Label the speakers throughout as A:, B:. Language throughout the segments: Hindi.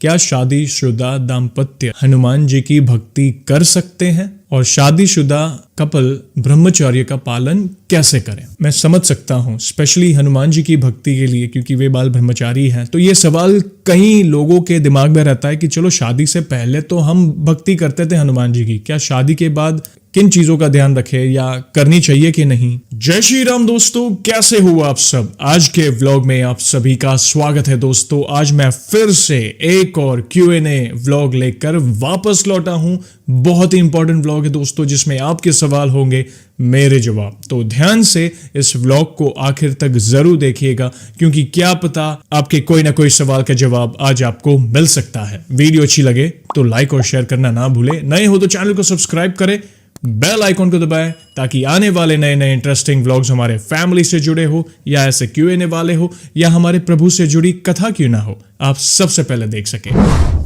A: क्या शादीशुदा दाम्पत्य हनुमान जी की भक्ति कर सकते हैं और शादीशुदा कपल ब्रह्मचर्य का पालन कैसे करें? मैं समझ सकता हूँ स्पेशली हनुमान जी की भक्ति के लिए, क्योंकि वे बाल ब्रह्मचारी हैं। तो ये सवाल कई लोगों के दिमाग में रहता है कि चलो शादी से पहले तो हम भक्ति करते थे हनुमान जी की, क्या शादी के बाद किन चीजों का ध्यान रखें या करनी चाहिए कि नहीं? जय श्री राम दोस्तों, कैसे हो आप सब? आज के व्लॉग में आप सभी का स्वागत है दोस्तों। आज मैं फिर से एक और Q&A व्लॉग लेकर वापस लौटा हूं। बहुत ही इंपॉर्टेंट व्लॉग है दोस्तों, जिसमें आपके सवाल होंगे, मेरे जवाब। तो ध्यान से इस व्लॉग को आखिर तक जरूर देखिएगा, क्योंकि क्या पता आपके कोई ना कोई सवाल का जवाब आज आपको मिल सकता है। वीडियो अच्छी लगे तो लाइक और शेयर करना ना भूले। नए हो तो चैनल को सब्सक्राइब करें, बेल आइकॉन को दबाएं, ताकि आने वाले नए नए इंटरेस्टिंग व्लॉग्स हमारे फैमिली से जुड़े हो या ऐसे Q&A वाले हो या हमारे प्रभु से जुड़ी कथा क्यों ना हो, आप सबसे पहले देख सकें।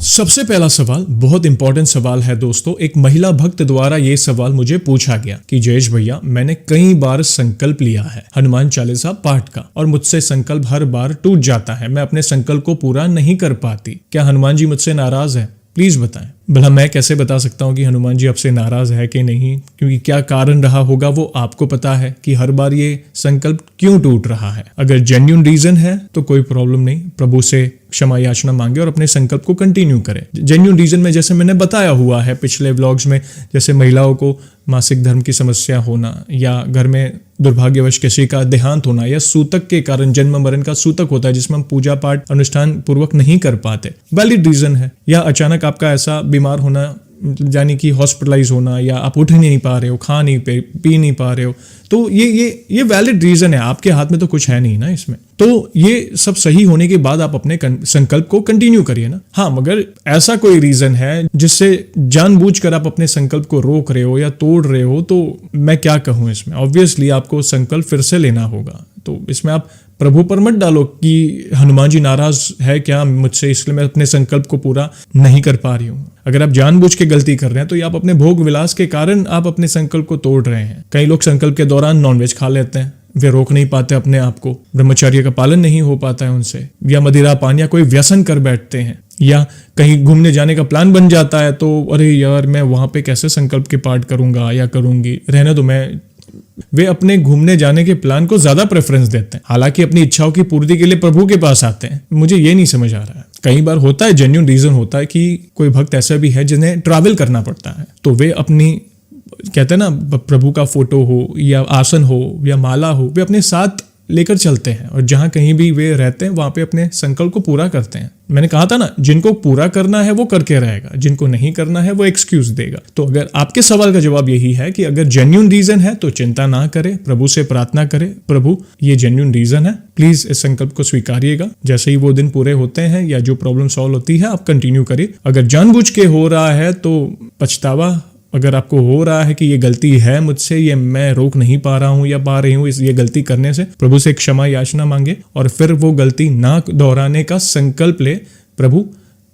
A: सबसे पहला सवाल बहुत इंपॉर्टेंट सवाल है दोस्तों। एक महिला भक्त द्वारा ये सवाल मुझे पूछा गया कि जयेश भैया, मैंने कई बार संकल्प लिया है हनुमान चालीसा पाठ का, और मुझसे संकल्प हर बार टूट जाता है। मैं अपने संकल्प को पूरा नहीं कर पाती। क्या हनुमान जी मुझसे नाराज है? प्लीज बताएं। भला मैं कैसे बता सकता हूँ कि हनुमान जी आपसे नाराज है कि नहीं, क्योंकि क्या कारण रहा होगा वो आपको पता है कि हर बार ये संकल्प क्यों टूट रहा है। अगर जेन्युइन रीजन है तो कोई प्रॉब्लम नहीं, प्रभु से क्षमा याचना मांगे और अपने संकल्प को कंटिन्यू करें। जेन्युइन रीजन में जैसे मैंने बताया हुआ है पिछले व्लॉग्स में, जैसे महिलाओं को मासिक धर्म की समस्या होना, या घर में दुर्भाग्यवश किसी का देहांत होना, या सूतक के कारण जन्म मरण का सूतक होता है जिसमें हम पूजा पाठ अनुष्ठान पूर्वक नहीं कर पाते, वैलिड रीजन है। या अचानक आपका ऐसा बीमार होना, यानी कि हॉस्पिटलाइज होना, या आप उठ नहीं पा रहे हो, खा नहीं पी नहीं पा रहे हो, तो ये वैलिड रीजन है। आपके हाथ में तो कुछ है नहीं ना इसमें। तो ये सब सही होने के बाद आप अपने संकल्प को कंटिन्यू करिए ना। हाँ, मगर ऐसा कोई रीजन है जिससे जानबूझकर आप अपने संकल्प को रोक रहे हो या तोड़ रहे हो, तो मैं क्या कहूँ इसमें। ऑब्वियसली आपको संकल्प फिर से लेना होगा। तो इसमें आप प्रभु पर मत डालो कि हनुमान जी नाराज है क्या मुझसे, इसलिए मैं अपने संकल्प को पूरा नहीं कर पा रही हूँ। अगर आप जानबूझ के गलती कर रहे हैं तो ये आप अपने भोग विलास के कारण आप अपने संकल्प को तोड़ रहे हैं। कई लोग संकल्प के दौरान नॉनवेज खा लेते हैं, वे रोक नहीं पाते अपने आप को, ब्रह्मचर्य का पालन नहीं हो पाता है उनसे, या मदिरा पान या कोई व्यसन कर बैठते हैं, या कहीं घूमने जाने का प्लान बन जाता है तो अरे यार मैं वहां पे कैसे संकल्प के पाठ करूंगा या करूंगी, रहने दो। वे अपने घूमने जाने के प्लान को ज्यादा प्रेफरेंस देते हैं, हालांकि अपनी इच्छाओं की पूर्ति के लिए प्रभु के पास आते हैं। मुझे ये नहीं समझ आ रहा है। कई बार होता है, जेन्युइन रीजन होता है कि कोई भक्त ऐसा भी है जिन्हें ट्रैवल करना पड़ता है, तो वे अपनी, कहते हैं ना, प्रभु का फोटो हो या आसन हो या माला हो, वे अपने साथ लेकर चलते हैं और जहां कहीं भी वे रहते हैं वहां पे अपने संकल्प को पूरा करते हैं। मैंने कहा था ना, जिनको पूरा करना है वो करके रहेगा, जिनको नहीं करना है वो एक्सक्यूज देगा। तो अगर आपके सवाल का जवाब यही है कि अगर जेन्युइन रीजन है तो चिंता ना करें, प्रभु से प्रार्थना करें, प्रभु ये जेन्युइन रीजन है, प्लीज इस संकल्प को स्वीकारिएगा। जैसे ही वो दिन पूरे होते हैं या जो प्रॉब्लम सॉल्व होती है आप कंटिन्यू करिए। अगर जानबूझ के हो रहा है तो पछतावा, अगर आपको हो रहा है कि ये गलती है मुझसे, ये मैं रोक नहीं पा रहा हूं या पा रही हूं ये गलती करने से, प्रभु से क्षमा याचना मांगे और फिर वो गलती ना दोहराने का संकल्प ले। प्रभु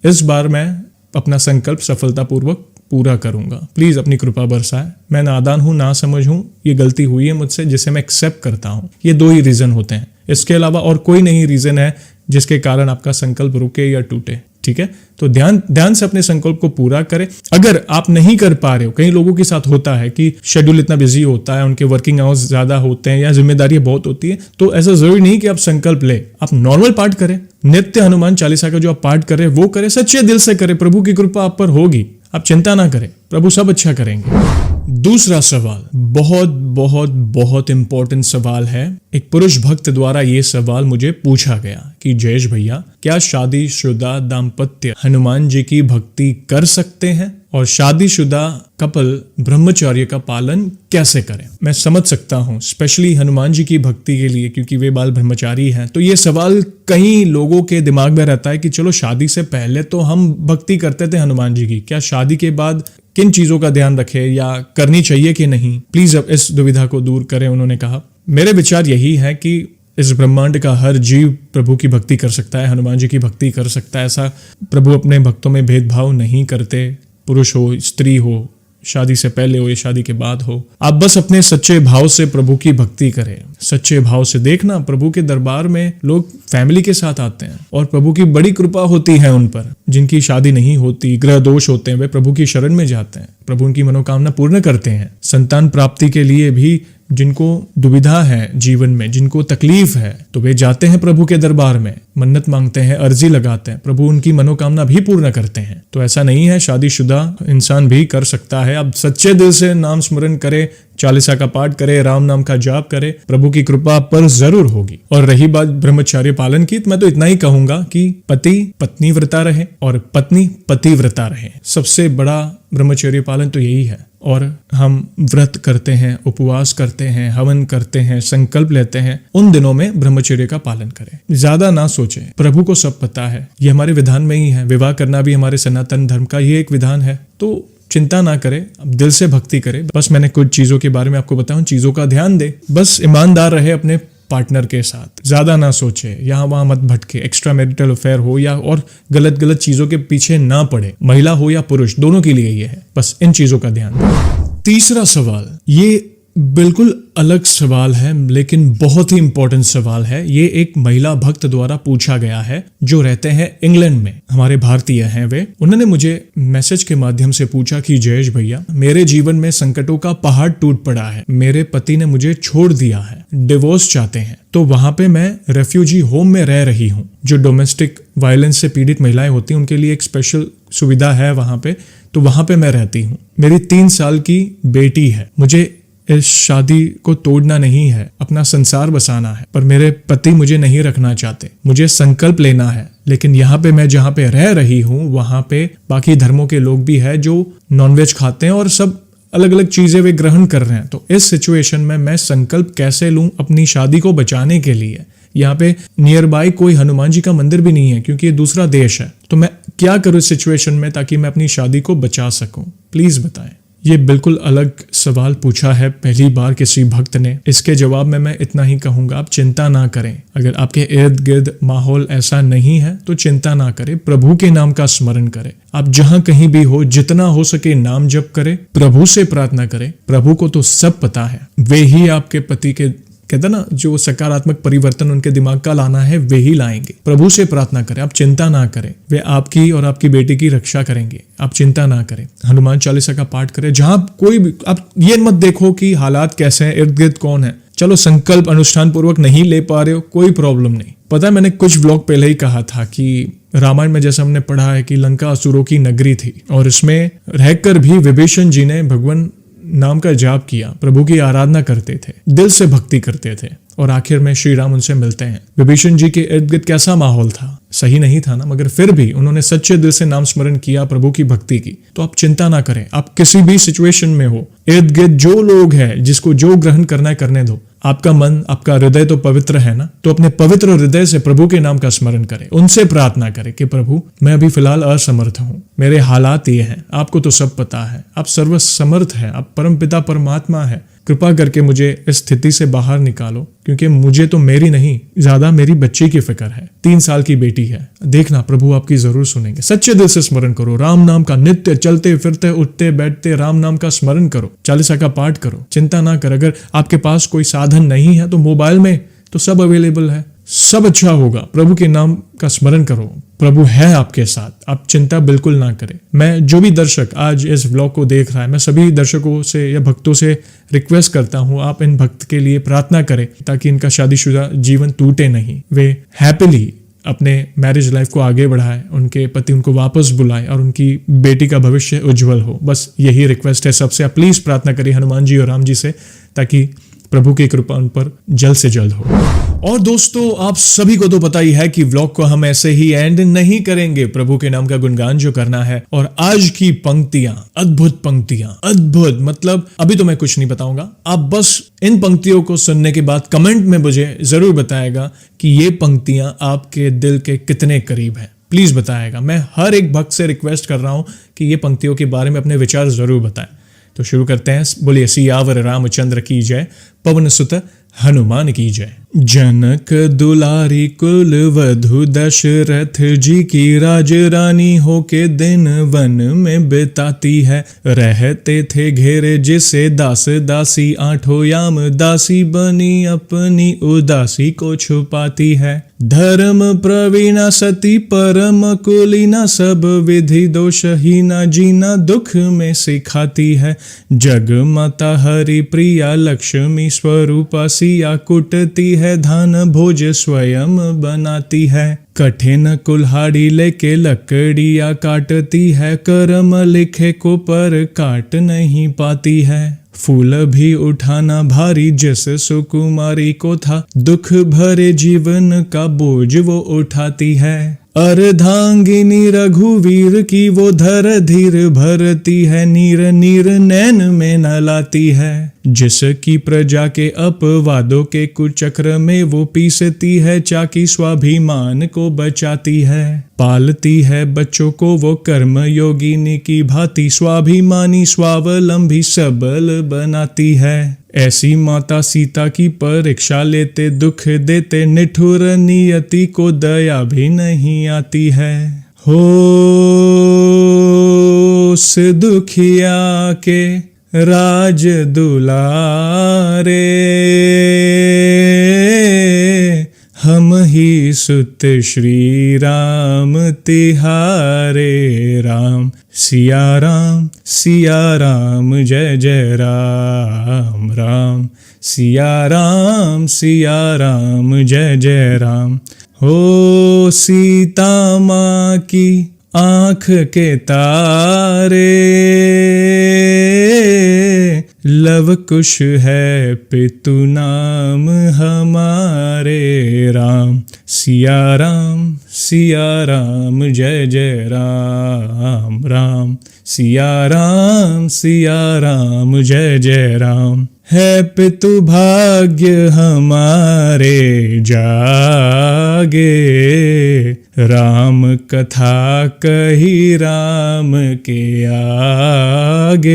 A: इस बार मैं अपना संकल्प सफलतापूर्वक पूरा करूंगा, प्लीज अपनी कृपा बरसाए। मैं नादान हूं, ना समझ हूं, ये गलती हुई है मुझसे जिसे मैं एक्सेप्ट करता हूं। ये दो ही रीजन होते हैं, इसके अलावा और कोई नहीं रीजन है जिसके कारण आपका संकल्प रुके या टूटे। ठीक है, तो ध्यान से अपने संकल्प को पूरा करें। अगर आप नहीं कर पा रहे हो, कई लोगों के साथ होता है कि शेड्यूल इतना बिजी होता है, उनके वर्किंग आवर्स ज्यादा होते हैं या जिम्मेदारियां बहुत होती है, तो ऐसा जरूरी नहीं कि आप संकल्प ले, आप नॉर्मल पाठ करें, नित्य हनुमान चालीसा का जो आप पाठ करें वो करें, सच्चे दिल से करें, प्रभु की कृपा आप पर होगी, आप चिंता ना करें, प्रभु सब अच्छा करेंगे। दूसरा सवाल बहुत बहुत बहुत इंपॉर्टेंट सवाल है। एक पुरुष भक्त द्वारा ये सवाल मुझे पूछा गया कि जयेश भैया, क्या शादीशुदा दाम्पत्य हनुमान जी की भक्ति कर सकते हैं और शादीशुदा कपल ब्रह्मचर्य का पालन कैसे करें? मैं समझ सकता हूँ स्पेशली हनुमान जी की भक्ति के लिए, क्योंकि वे बाल ब्रह्मचारी हैं। तो ये सवाल कई लोगों के दिमाग में रहता है कि चलो शादी से पहले तो हम भक्ति करते थे हनुमान जी की, क्या शादी के बाद किन चीजों का ध्यान रखें या करनी चाहिए कि नहीं? प्लीज अब इस दुविधा को दूर करें। उन्होंने कहा, मेरे विचार यही है कि इस ब्रह्मांड का हर जीव प्रभु की भक्ति कर सकता है, हनुमान जी की भक्ति कर सकता है। ऐसा प्रभु अपने भक्तों में भेदभाव नहीं करते, पुरुष हो स्त्री हो, शादी से पहले हो या शादी के बाद हो, आप बस अपने सच्चे भाव से प्रभु की भक्ति करें। सच्चे भाव से देखना, प्रभु के दरबार में लोग फैमिली के साथ आते हैं और प्रभु की बड़ी कृपा होती है उन पर। जिनकी शादी नहीं होती, ग्रह दोष होते हैं, वे प्रभु की शरण में जाते हैं, प्रभु उनकी मनोकामना पूर्ण करते हैं। संतान प्राप्ति के लिए भी जिनको दुविधा है जीवन में, जिनको तकलीफ है, तो वे जाते हैं प्रभु के दरबार में, मन्नत मांगते हैं, अर्जी लगाते हैं, प्रभु उनकी मनोकामना भी पूर्ण करते हैं। तो ऐसा नहीं है, शादीशुदा इंसान भी कर सकता है। अब सच्चे दिल से नाम स्मरण करे, चालीसा का पाठ करे, राम नाम का जाप करे, प्रभु की कृपा पर जरूर होगी। और रही बात ब्रह्मचर्य पालन की, तो मैं तो इतना ही कहूंगा कि पति पत्नी व्रता रहे और पत्नी पति व्रता रहे। सबसे बड़ा ब्रह्मचर्य पालन तो यही है। और हम व्रत करते हैं, उपवास करते हैं, हवन करते हैं, संकल्प लेते हैं, उन दिनों में ब्रह्मचर्य का पालन करें। ज्यादा ना सोचें, प्रभु को सब पता है, ये हमारे विधान में ही है। विवाह करना भी हमारे सनातन धर्म का ये एक विधान है। तो चिंता ना करें, अब दिल से भक्ति करें। बस मैंने कुछ चीजों के बारे में आपको बताऊं, चीजों का ध्यान दे, बस ईमानदार रहे अपने पार्टनर के साथ, ज्यादा ना सोचे, यहाँ वहां मत भटके, एक्स्ट्रा मैरिटल अफेयर हो या और गलत चीजों के पीछे ना पड़े। महिला हो या पुरुष, दोनों के लिए ये है, बस इन चीजों का ध्यान दें। तीसरा सवाल, ये बिल्कुल अलग सवाल है लेकिन बहुत ही इंपॉर्टेंट सवाल है। ये एक महिला भक्त द्वारा पूछा गया है जो रहते हैं इंग्लैंड में, हमारे भारतीय हैं वे। उन्होंने मुझे मैसेज के माध्यम से पूछा कि जयेश भैया, मेरे जीवन में संकटों का पहाड़ टूट पड़ा है, मेरे पति ने मुझे छोड़ दिया है, डिवोर्स चाहते हैं, तो वहां पे मैं रेफ्यूजी होम में रह रही हूँ। जो डोमेस्टिक वायलेंस से पीड़ित महिलाएं होती हैं उनके लिए एक स्पेशल सुविधा है वहां पे, तो वहां पे मैं रहती हूँ। मेरी 3 साल की बेटी है, मुझे इस शादी को तोड़ना नहीं है, अपना संसार बसाना है, पर मेरे पति मुझे नहीं रखना चाहते, मुझे संकल्प लेना है। लेकिन यहाँ पे मैं जहाँ पे रह रही हूँ वहां पे बाकी धर्मों के लोग भी हैं जो नॉनवेज खाते हैं और सब अलग अलग चीजें वे ग्रहण कर रहे हैं। तो इस सिचुएशन में मैं संकल्प कैसे लूं अपनी शादी को बचाने के लिए? यहाँ पे नियर बाय कोई हनुमान जी का मंदिर भी नहीं है क्योंकि ये दूसरा देश है। तो मैं क्या करूं इस सिचुएशन में ताकि मैं अपनी शादी को बचा सकूं? प्लीज बताएं। ये बिल्कुल अलग सवाल पूछा है पहली बार किसी भक्त ने। इसके जवाब में मैं इतना ही कहूंगा, आप चिंता ना करें। अगर आपके इर्द गिर्द माहौल ऐसा नहीं है तो चिंता ना करें, प्रभु के नाम का स्मरण करें। आप जहां कहीं भी हो, जितना हो सके नाम जप करें, प्रभु से प्रार्थना करें। प्रभु को तो सब पता है, वे ही आपके पति के, कहते ना, जो सकारात्मक परिवर्तन उनके दिमाग का लाना है वे ही लाएंगे। प्रभु से प्रार्थना करें, आप चिंता ना करें, वे आपकी और आपकी बेटी की रक्षा करेंगे, आप चिंता ना करें। हनुमान चालीसा का पाठ करें। जहां कोई भी, आप ये मत देखो कि हालात कैसे हैं, इर्द गिर्द कौन है। चलो संकल्प अनुष्ठान पूर्वक नहीं ले पा रहे हो, कोई प्रॉब्लम नहीं। पता है, मैंने कुछ व्लॉग पहले ही कहा था कि रामायण में जैसा हमने पढ़ा है कि लंका असुरों की नगरी थी और इसमें रहकर भी विभीषण जी ने भगवान नाम का जाप किया, प्रभु की आराधना करते थे, दिल से भक्ति करते थे और आखिर में श्री राम उनसे मिलते हैं। विभीषण जी के इर्द गिर्द कैसा माहौल था? सही नहीं था ना, मगर फिर भी उन्होंने सच्चे दिल से नाम स्मरण किया, प्रभु की भक्ति की। तो आप चिंता ना करें, आप किसी भी सिचुएशन में हो, इर्द गिर्द जो लोग हैं, जिसको जो ग्रहण करना है करने दो। आपका मन, आपका हृदय तो पवित्र है ना, तो अपने पवित्र हृदय से प्रभु के नाम का स्मरण करें, उनसे प्रार्थना करें कि प्रभु मैं अभी फिलहाल असमर्थ हूँ, मेरे हालात ये हैं, आपको तो सब पता है, आप सर्वसमर्थ हैं, आप परमपिता परमात्मा है, कृपा करके मुझे इस स्थिति से बाहर निकालो, क्योंकि मुझे तो मेरी नहीं, ज्यादा मेरी बच्ची की फिक्र है, 3 साल की बेटी है। देखना प्रभु आपकी जरूर सुनेंगे। सच्चे दिल से स्मरण करो, राम नाम का नित्य चलते फिरते उठते बैठते राम नाम का स्मरण करो, चालीसा का पाठ करो, चिंता ना कर। अगर आपके पास कोई साधन नहीं है तो मोबाइल में तो सब अवेलेबल है, सब अच्छा होगा। प्रभु के नाम का स्मरण करो, प्रभु है आपके साथ, आप चिंता बिल्कुल ना करें। मैं जो भी दर्शक आज इस व्लॉग को देख रहा है, मैं सभी दर्शकों से या भक्तों से रिक्वेस्ट करता हूं, आप इन भक्त के लिए प्रार्थना करें ताकि इनका शादीशुदा जीवन टूटे नहीं, वे हैप्पीली अपने मैरिज लाइफ को आगे बढ़ाए, उनके पति उनको वापस बुलाए और उनकी बेटी का भविष्य उज्जवल हो। बस यही रिक्वेस्ट है सबसे। आप प्लीज प्रार्थना करिए हनुमान जी और राम जी से ताकि प्रभु की कृपा उन पर जल्द से जल्द हो। और दोस्तों, आप सभी को तो पता ही है कि व्लॉग को हम ऐसे ही एंड नहीं करेंगे, प्रभु के नाम का गुणगान जो करना है। और आज की पंक्तियां, अद्भुत पंक्तियां, अद्भुत, मतलब अभी तो मैं कुछ नहीं बताऊंगा, आप बस इन पंक्तियों को सुनने के बाद कमेंट में मुझे जरूर बताएगा कि ये पंक्तियां आपके दिल के कितने करीब है। प्लीज बताएगा। मैं हर एक भक्त से रिक्वेस्ट कर रहा हूं कि ये पंक्तियों के बारे में अपने विचार जरूर बताएं। तो शुरू करते हैं। बोलिए सियावर रामचंद्र की जय, पवन सुत हनुमान की जय। जनक दुलारी कुल वधु दशरथ जी की राजरानी होके दिन वन में बिताती है। रहते थे घेरे जिसे दास दासी, आठों याम दासी बनी अपनी उदासी को छुपाती है। धर्म प्रवीणा सती परम कुलीना, सब विधि दोषहीना जीना दुख में सिखाती है। जग माता हरि प्रिया लक्ष्मी स्वरूपा सिया, कुटती है धान भोज स्वयं बनाती है। कठिन कुल्हाड़ी लेके लकड़ियाँ काटती है, कर्म लिखे को पर काट नहीं पाती है। फूल भी उठाना भारी जिस सुकुमारी को था, दुख भरे जीवन का बोझ वो उठाती है। अर्धांगिनी रघुवीर की वो धर धीर भरती है, नीर नीर नैन में न लाती है। जिसकी प्रजा के अपवादों के कुचक्र में वो पीसती है, चाकी स्वाभिमान को बचाती है। पालती है बच्चों को वो कर्म योगिनी की भांति, स्वाभिमानी स्वावलंबी सबल बनाती है। ऐसी माता सीता की परीक्षा लेते दुख देते, निठुर नियति को दया भी नहीं आती है। हो से दुखिया के राज दुलारे, हम ही सुत श्री राम तिहारे। राम सिया राम जय जय राम। राम सिया राम जय जय राम। हो सीता माँ की आँख के तारे, लव कुश है पितु नाम हमारे। राम सिया राम जय जय राम। राम सिया राम जय जय राम। है पितु भाग्य हमारे जागे, राम कथा कही राम के आगे।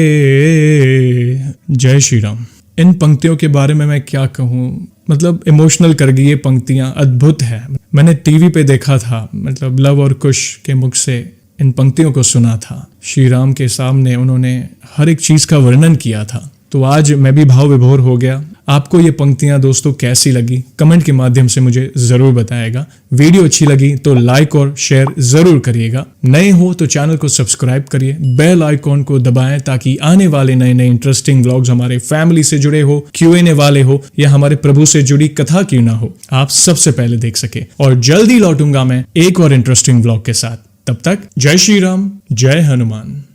A: जय श्री राम। इन पंक्तियों के बारे में मैं क्या कहूँ, मतलब इमोशनल कर गई ये पंक्तियाँ, अद्भुत है। मैंने टीवी पे देखा था, मतलब लव और कुश के मुख से इन पंक्तियों को सुना था। श्री राम के सामने उन्होंने हर एक चीज का वर्णन किया था। तो आज मैं भी भाव विभोर हो गया। आपको ये पंक्तियां दोस्तों कैसी लगी, कमेंट के माध्यम से मुझे जरूर बताएगा। वीडियो अच्छी लगी तो लाइक और शेयर जरूर करिएगा। नए हो तो चैनल को सब्सक्राइब करिए, बेल आइकॉन को दबाएं ताकि आने वाले नए नए इंटरेस्टिंग व्लॉग्स हमारे फैमिली से जुड़े हो, Q&A वाले हो या हमारे प्रभु से जुड़ी कथा क्यों ना हो, आप सबसे पहले देख सके। और जल्दी लौटूंगा मैं एक और इंटरेस्टिंग व्लॉग के साथ। तब तक जय श्री राम, जय हनुमान।